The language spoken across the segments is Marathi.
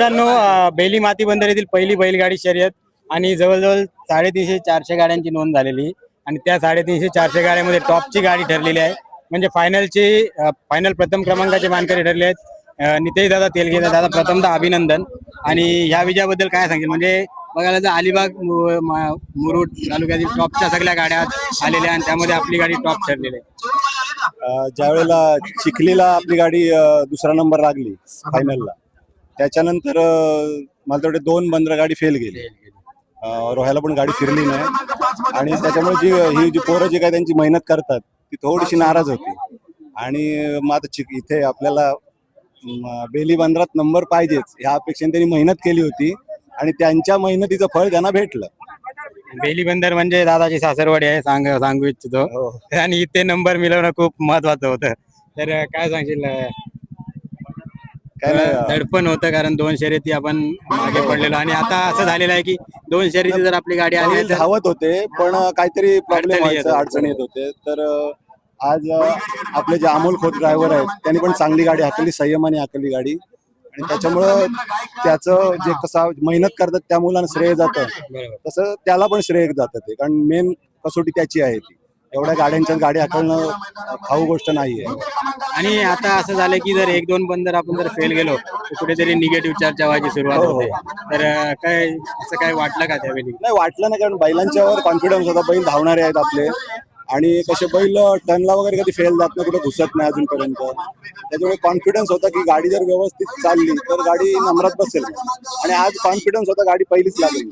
मित्रांनो, बेली माती बंदर येथील पहिली बैलगाडी शर्यत आणि जवळजवळ 350-400 गाड्यांची नोंद झालेली आणि त्या 350-400 गाड्यांमध्ये टॉपची गाडी ठरलेली आहे. म्हणजे फायनल प्रथम क्रमांकाचे मानकरी ठरले आहेत नितेश दादा तेलगे दादा. प्रथमतः अभिनंदन. आणि ह्या विजयाबद्दल काय सांगेल? म्हणजे बघायला तर अलिबाग मुरुड तालुक्यातील टॉपच्या सगळ्या गाड्या आलेल्या आणि त्यामध्ये आपली गाडी टॉप ठरलेली आहे. ज्या वेळेला चिखलीला आपली गाडी दुसरा नंबर लागली फायनलला, त्याच्यानंतर मला तेवढे 2 बंदर गाडी फेल गेली. रोह्याला पण गाडी फिरली नाही आणि त्याच्यामुळे ही जी पोरं जी काय त्यांची मेहनत करतात ती थोडीशी नाराज होती. आणि मग आता इथे आपल्याला बेली बंदरात नंबर पाहिजेच ह्या अपेक्षेने त्यांनी मेहनत केली होती आणि त्यांच्या मेहनतीचं फळ त्यांना भेटलं. बेली बंदर म्हणजे दादाची सासरवाडी आहे सांगू इच्छितो. आणि इथे नंबर मिळवणं खूप महत्वाचं होतं. तर काय सांगशील? दडपण होतं कारण 2 शर्यती आपण मागे पडलेलो आणि आता असं झालेलं आहे की 2 शर्यती जर आपली गाडी आली तर धावत होते पण काहीतरी प्रॉब्लेम व्हायचा, अडचणी येत होते. तर आज आपले जे अमोल खोत ड्रायव्हर आहेत त्यांनी पण चांगली गाडी हाकली, संयमाने हाकली गाडी. आणि त्याच्यामुळं त्याचं जे कसं मेहनत करतात त्या मुलांना श्रेय जातं, तसं त्याला पण श्रेय जातं ते. कारण मेन कसोटी त्याची आहे ती. एवढ्या गाड्यांच्या गाडी हाकलणं खाऊ गोष्ट नाहीये. आणि आता असं झालं की जर 1-2 बंदर आपण जर फेल गेलो तर कुठेतरी निगेटिव्ह चर्चा व्हायची सुरुवात होते. तर काय असं काय वाटलं का त्यावेळी? नाही वाटलं नाही, कारण बैलांच्यावर कॉन्फिडन्स होता. बैल धावणारे आहेत आपले आणि कसे बैल टर्नला वगैरे कधी फेल जात नाही, कुठे घुसत नाही अजूनपर्यंत. त्याच्यामुळे कॉन्फिडन्स होता की गाडी जर व्यवस्थित चालली तर गाडी नंबरात बसेल. आणि आज कॉन्फिडन्स होता, गाडी पहिलीच लागली.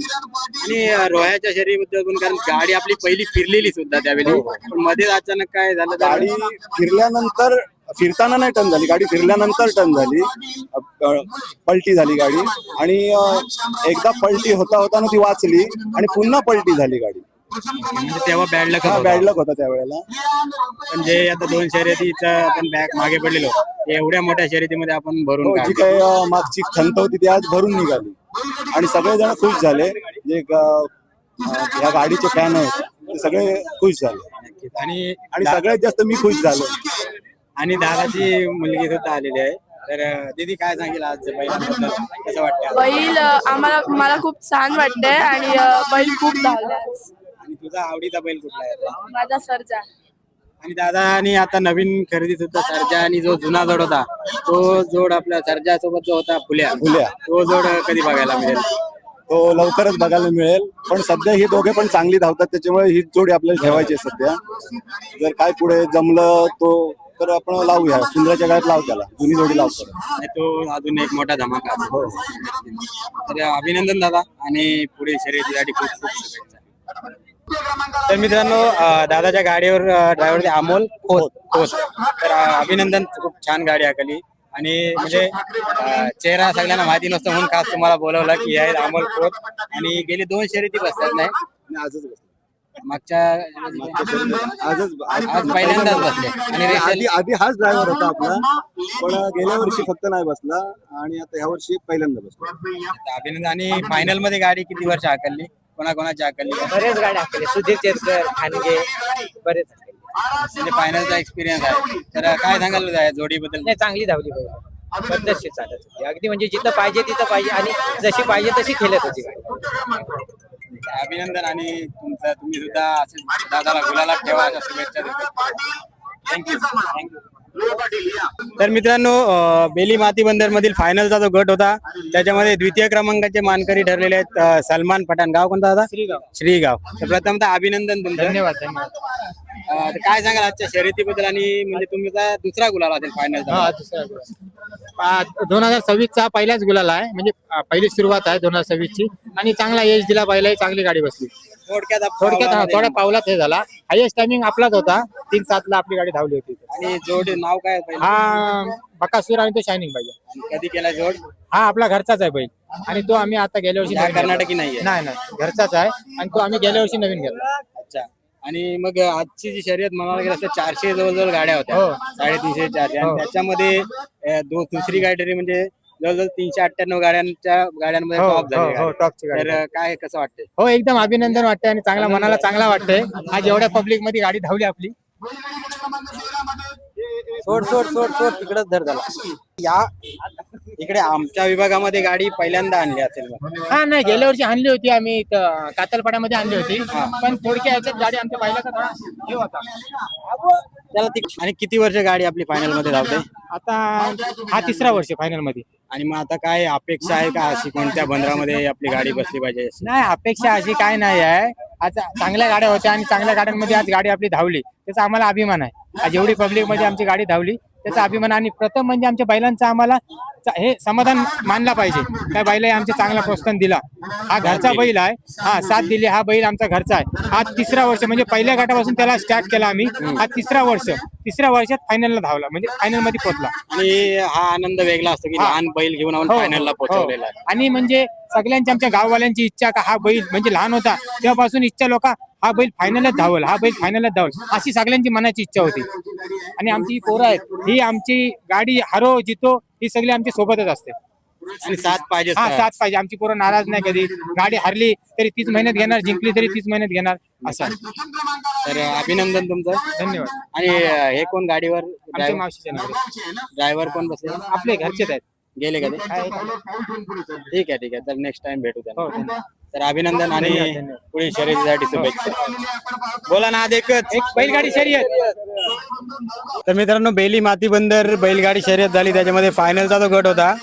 आणि रोह्याच्या शर्यतीबद्दल कारण गाडी आपली पहिली फिरलेली सुद्धा त्यावेळी, पण मध्ये अचानक काय झालं? गाडी फिरल्यानंतर फिरताना नाही टर्न झाली, गाडी फिरल्यानंतर टर्न झाली, पलटी झाली गाडी. आणि एकदा पलटी होता ती वाचली आणि पुन्हा पलटी झाली गाडी. म्हणजे तेव्हा बॅड लक होता त्यावेळेला. म्हणजे आता 2 शर्यतीचा आपण बॅक मागे पडलेलो, एवढ्या मोठ्या शर्यतीमध्ये आपण भरून जी काही मागची खंत होती ती आज भरून निघाली आणि सगळेजण खुश झाले. जे ह्या गाडीचे फॅन आहेत ते सगळे खुश झाले आणि सगळ्यात जास्त मी खुश झालो. आणि दादाची मुलगी सुद्धा आलेली आहे. तर दीदी काय सांगेल आज बैलांबद्दल? कसं वाटतं? बैल मला खूप छान वाटतंय आणि बैल खूप धावले. आणि तुझा आवडीचा बैल कुठला आहे? माझा सर्जा. आणि दादानी आता नवीन खरेदी सुद्धा सर्जा आणि जो जुना जोड होता तो जोड आपल्या सर्जा सोबत जो होता फुल्या तो जोड कधी बघायला मिळेल? तो लवकरच बघायला मिळेल. पण सध्या ही दोघे पण चांगली धावतात त्याच्यामुळे ही जोडी आपल्याला ठेवायची आहे सध्या. जर काय पुढे जमलं तो तर आपण लावूया, सुंदराच्या गाड्यात लावू, त्याला जुनी जोडी लावतो. तो अजून एक मोठा धमाका असतो. तर अभिनंदन दादा आणि पुढे शर्यतीसाठी खूप खूप शुभेच्छा. तर मित्रांनो, दादाच्या गाडीवर ड्रायव्हर अमोल खोत. तर अभिनंदन, खूप छान गाडी हाकली. आणि म्हणजे चेहरा सगळ्यांना माहिती नसतो म्हणून खास तुम्हाला बोलवलं की आहे अमोल खोत. आणि गेली 2 शर्यती बसतात नाही, आजच बसले, मागच्या आज पहिल्यांदाच बसले. आणि आधी हाच ड्रायव्हर होता आपला, पण गेल्या वर्षी फक्त नाही बसला आणि आता ह्या वर्षी पहिल्यांदा बसला. अभिनंदन. आणि फायनल मध्ये गाडी किती वर्ष हाकलली, कोणाकोणाची हाकलली? बरेच गाड्या हाकले, सुधीर चेतकर, खानगे, बरेच म्हणजे फायनलचा एक्सपिरियन्स आहे. तर काय सांगाल जोडीबद्दल? नाही, चांगली धावली पाहिजे, पद्धतशीर चालत होती अगदी. म्हणजे जिथं पाहिजे तिथं पाहिजे आणि जशी पाहिजे तशी खेळत होती गाडी. अभिनंदन. आणि तुम्ही सुद्धा असे दादाला गुलाला ठेवा अशा शुभेच्छा देतो. थँक्यू. तर मित्रांनो, बेली माती बंदर मधील फायनलचा जो गट होता त्याच्यामध्ये द्वितीय क्रमांकाचे मानकरी ठरलेले आहेत सलमान पठाण. गाव कोणता दादा? श्रीगाव. तर प्रथमतः अभिनंदन तुमचं. धन्यवाद. काय सांगाल आजच्या शर्यतीबद्दल? आणि म्हणजे तुमचा दुसरा गुलाल असेल फायनलचा. 2026चा पहिलाच गुलाल आहे, म्हणजे पहिली सुरुवात आहे 2026 ची. आणि चांगला यश दिला बैलाही, चांगली गाडी बसली. थोडक्यात थोड्या पावलात हे झाला. हायेस्ट टायमिंग आपलाच होता, 3:07 ला आपली गाडी धावली होती. आणि जोड नाव काय? हा बकासूर आणि तो शायनिंग पाहिजे. कधी केला जोड? हा आपला घरचाच आहे बैल आणि तो आम्ही आता गेल्या वर्षी कर्नाटकी नाहीये? नाही, घरचाच आहे आणि तो आम्ही गेल्या वर्षी नवीन घेतला. अच्छा. आणि मग आजची जी शर्यत म्हणायला गेलं असं 400 जवळजवळ गाड्या होत्या. 350 400. आणि त्याच्यामध्ये दुसरी गाडी म्हणजे जवळजवळ 398 गाड्यांमध्ये टॉप झाली. टॉपची गाडी. तर काय कसं वाटतंय? हो, एकदम अभिनंदन वाटतंय आणि चांगला, मनाला चांगला वाटतंय. आज एवढ्या पब्लिक मध्ये गाडी धावली आपली. सोड तिकडच धर झाला. इकडे आमच्या विभागामध्ये गाडी पहिल्यांदा आणली असेल मग. हा नाही, गेल्या वर्षी आणली होती आम्ही इथं कातलपाड्यामध्ये आणली होती, पण थोडक्या याच्यात गाडी आमच्या पहिल्याचा थोडा हे होता. त्याला आणि किती वर्ष गाडी आपली फायनल मध्ये धावते? आता हा 3रा वर्ष फायनल मध्ये. आणि मग आता काय अपेक्षा आहे का अशी कोणत्या बंदरामध्ये आपली गाडी बसली पाहिजे अशी? नाही, अपेक्षा अशी काय नाही आहे. आज चांगल्या गाड्या होत्या आणि चांगल्या गाड्यांमध्ये आज गाडी आपली धावली, त्याचा आम्हाला अभिमान आहे. आज एवढी पब्लिक मध्ये आमची गाडी धावली त्याचा अभिमान. आणि प्रथम म्हणजे आमच्या बैलांचा आम्हाला हे समाधान मानला पाहिजे. त्या बैलाने आमचे चांगला प्रोत्साहन दिला. हा घरचा बैल आहे, हा साथ दिली. हा बैल आमचा घरचा आहे. हा 3रा वर्ष म्हणजे पहिल्या गटापासून त्याला स्टार्ट केला आम्ही. हा 3रा वर्ष, 3ऱ्या वर्षात फायनलला धावला, म्हणजे फायनल मध्ये पोहोचला. आणि हा आनंद वेगळा असतो की लहान बैल घेऊन आपण हो, फायनलला पोहोचवलेला आहे. आणि म्हणजे सगळ्यांची आमच्या गाववाल्यांची इच्छा का हा बैल म्हणजे लहान होता तेव्हापासून इच्छा लोक हा बैल फायनलच धावल, हा बैल फायनलच धावल, अशी सगळ्यांची मनाची इच्छा होती. आणि आमची पोरं आहेत, ही आमची गाडी हरो जितो ही सगळी आमच्या सोबतच असते. आणि साथ पाहिजे. हा, साथ पाहिजे. आमची पोरं नाराज नाही कधी. गाडी हरली तरी 30 महिन्यात घेणार, जिंकली तरी 30 महिन्यात घेणार, असं आहे. तर अभिनंदन तुमचं. धन्यवाद. आणि हे कोण गाडीवर आमच्या मावशीचे नाव ड्रायव्हर कोण बसले? आपले घरचेच आहेत. गेले का ते? ठीक आहे ठीक आहे. तर नेक्स्ट टाइम भेटू हो, त्यांना. धन्यवाद. तर अभिनंदन आणि धन्यवाद. पुढील शर्यतीसाठी शुभेच्छा. बोला ना आज एकच एक बैलगाडी शर्यत. तर मित्रांनो, बेली माती बंदर बैलगाडी शर्यत झाली. त्याच्यामध्ये फायनलचा जो गट होता,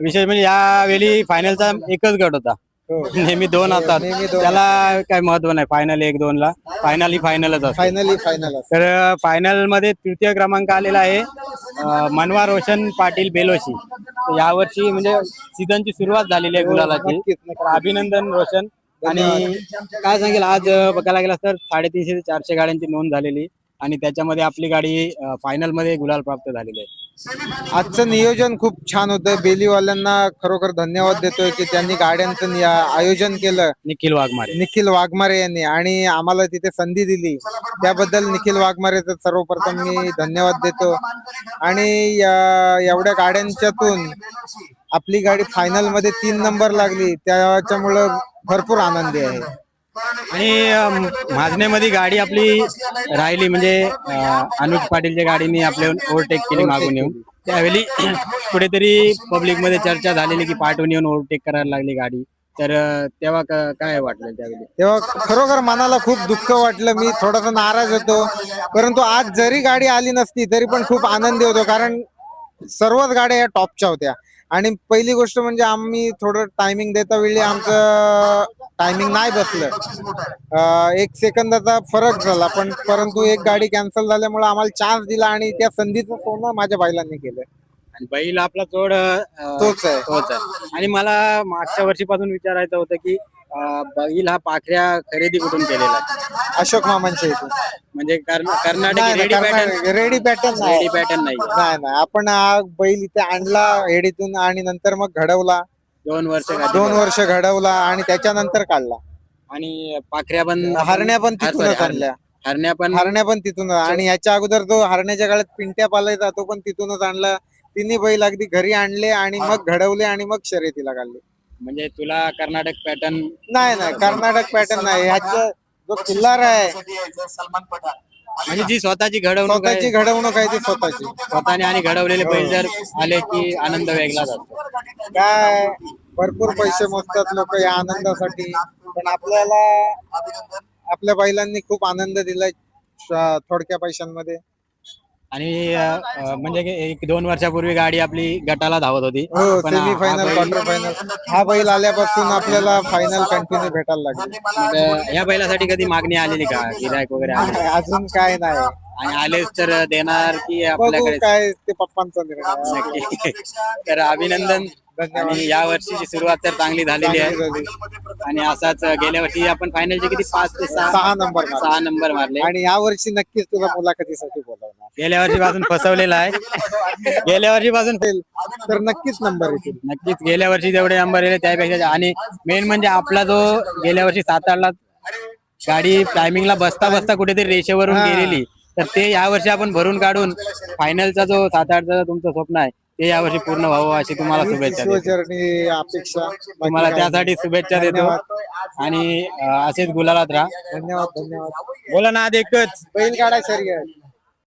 विशेष म्हणजे यावेळी फायनलचा एकच गट होता. नेहमी 2 असतात, त्याला काय महत्व नाही. फायनल 1-2 ला फायनल ही फायनलच असते. फायनल तर फायनल मध्ये तृतीय क्रमांक आलेला आहे मनवा रोशन पाटील बेलोशी. तर यावर्षी म्हणजे सीझनची सुरुवात झालेली आहे गुलालाची. तर अभिनंदन रोशन. आणि काय सांगेल, आज बघायला गेला तर 350 ते 400 गाड्यांची नोंद झालेली आणि त्याच्यामध्ये आपली गाडी फायनल मध्ये गुलाल प्राप्त झालेली आहे. आजचं नियोजन खूप छान होतं. बेलीवाल्यांना खरोखर धन्यवाद देतोय की त्यांनी गाड्यांचं आयोजन केलं. निखिल वाघमारे निखिल वाघमारे यांनी, आणि आम्हाला तिथे संधी दिली त्याबद्दल निखिल वाघमारेचं सर्वप्रथम मी धन्यवाद देतो. आणि एवढ्या गाड्यांच्यातून आपली गाडी फायनल मध्ये 3 नंबर लागली, त्याच्यामुळं भरपूर आनंदी आहे. आणि भाजण्यामध्ये गाडी आपली राहिली म्हणजे अनुज पाटीलच्या गाडीने आपल्या ओव्हरटेक केली मागून येऊन. त्यावेळी कुठेतरी पब्लिक मध्ये चर्चा झालेली की पाठवून येऊन ओव्हरटेक करायला लागली गाडी. तर तेव्हा काय वाटलं त्यावेळी? तेव्हा खरोखर मनाला खूप दुःख वाटलं. मी थोडासा नाराज होतो, परंतु आज जरी गाडी आली नसती तरी पण खूप आनंदी होतो, कारण सर्वच गाड्या या टॉपच्या होत्या. आणि पहिली गोष्ट म्हणजे आम्ही थोडं टायमिंग देता वेळी आमचं टायमिंग नाही बसलं. 1 सेकंदाचा फरक झाला, पण परंतु एक गाडी कॅन्सल झाल्यामुळे आम्हाला चान्स दिला आणि त्या संधीचं सोनं माझ्या बैलांनी केलं. आणि बैल आपला जोड तोच आहे. तोच आहे. आणि मला मागच्या वर्षीपासून विचारायचं होतं की बैल हा पाखऱ्या खरेदी कुठून केलेला आहे? अशोक मामांच्या इथून. म्हणजे Karnataka ready pattern ready pattern ready pattern नाही. नाही, आपण हा बैल इथे आणला हेडीतून आणि नंतर मग घडवला. 2 वर्ष 2 वर्ष घडवला आणि त्याच्यानंतर काढला. आणि पाखऱ्या पण हरण्या पण तिथूनच आणल्या. हरण्या पण तिथून. आणि याच्या अगोदर जो हरण्याच्या काळात पिंट्या पालायचा तो पण तिथूनच आणला. तिन्ही बैल अगदी घरी आणले आणि मग घडवले आणि मग शर्यतीला काढले. म्हणजे तुला कर्नाटक पॅटर्न नाही, कर्नाटक पॅटर्न नाही. ह्याचा जो किल्लार आहे, म्हणजे जी स्वतःची घडवणूक स्वतःची घडवणूक आहे ती स्वतःची. स्वतःने आणि घडवलेले बैल जर आले की आनंद वेगळा जातो. काय भरपूर पैसे मोजतात लोक या आनंदासाठी, पण आपल्याला आपल्या बैलांनी खूप आनंद दिलाय थोडक्या पैशांमध्ये. आणि म्हणजे 1-2 वर्षापूर्वी गाडी आपली गटाला धावत होती. हो, पण हा सेमीफायनल, क्वार्टर फायनल. हा बैल आल्यापासून आपल्याला फायनल कंटिन्यू भेटायला लागली. मग या बैलासाठी कधी मागणी आलेली का? गिरायक वगैरे आले? अजून काय नाही. आणि आलेच तर देणार की बघू आपल्याकडे? काय ते पप्पांचा निर्णय. नक्की. तर अभिनंदन. आणि या वर्षीची सुरुवात तर चांगली झालेली आहे. आणि असाच गेल्या वर्षी आपण फायनलचे किती 5 ते 6 नंबर 6 नंबर मारले. आणि या वर्षी नक्कीच तुला मुलाखतीसाठी बोलवणार. गेल्या वर्षीपासून फसवलेला आहे. गेल्या वर्षीपासून तर नक्कीच नंबर येतील. नक्कीच गेल्या वर्षी जेवढे नंबर येले त्यापेक्षा. आणि मेन म्हणजे आपला जो गेल्या वर्षी 7-8 गाडी टायमिंगला बसता बसता कुठेतरी रेषेवरून गेलेली, तर ते यावर्षी आपण भरून काढून फायनलचा जो 7-8चा तुमचं स्वप्न आहे ते यावर्षी पूर्ण व्हावं अशी तुम्हाला शुभेच्छा देतो. ईश्वरचरणी अपेक्षा. तुम्हाला त्यासाठी शुभेच्छा देतो. आणि असेच गुलालात राहा. धन्यवाद. बोला ना आज एकच बैलगाडा शर्यत.